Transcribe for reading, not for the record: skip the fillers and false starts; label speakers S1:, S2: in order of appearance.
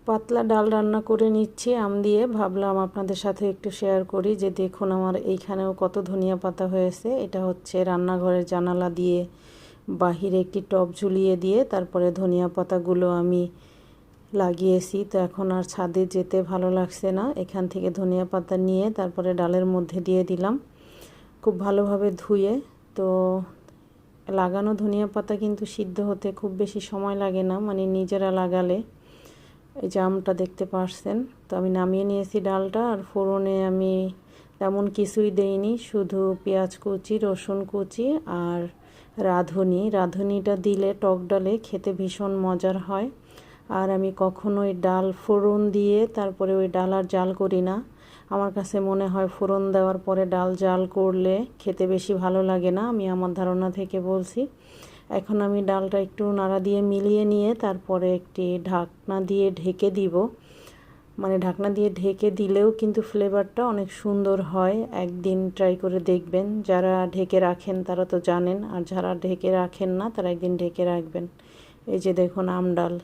S1: পাতলা ডাল রান্না করে নিচ্ছি আম দিয়ে। ভাবলাম আপনাদের সাথে একটু শেয়ার করি যে দেখুন আমার এইখানেও কত ধনিয়া পাতা হয়েছে। এটা হচ্ছে রান্নাঘরের জানালা দিয়ে বাহিরে একটি টব ঝুলিয়ে দিয়ে তারপরে ধনিয়া পাতাগুলো আমি লাগিয়েছি। তো এখন আর ছাদে যেতে ভালো লাগছে না, এখান থেকে ধনিয়া পাতা নিয়ে তারপরে ডালের মধ্যে দিয়ে দিলাম খুব ভালোভাবে ধুয়ে। তো লাগানো ধনিয়া পাতা কিন্তু সিদ্ধ হতে খুব বেশি সময় লাগে না, মানে নিজেরা লাগালে। এই যে আমটা দেখতে পারছেন। তো আমি নামিয়ে নিয়েছি ডালটা, আর ফোড়নে আমি তেমন কিছুই দেইনি, শুধু পেঁয়াজ কুচি, রসুন কুচি আর রাঁধুনিটা দিলে টক ডালে খেতে ভীষণ মজার হয়। আর আমি কখনোই ডাল ফোড়ন দিয়ে তারপরে ওই ডাল আর জাল করি না। আমার কাছে মনে হয় ফোড়ন দেওয়ার পরে ডাল জাল করলে খেতে বেশি ভালো লাগে না, আমি আমার ধারণা থেকে বলছি। এখন আমি ডালটা একটু নাড়া দিয়ে মিলিয়ে নিয়ে তারপরে একটি ঢাকনা দিয়ে ঢেকে দিব। মানে ঢাকনা দিয়ে ঢেকে দিলেও কিন্তু ফ্লেভারটা অনেক সুন্দর হয়। একদিন ট্রাই করে দেখবেন, যারা ঢেকে রাখেন তারা তো জানেন, আর যারা ঢেকে রাখেন না তারা একদিন ঢেকে রাখবেন। এই যে দেখুন আম ডাল।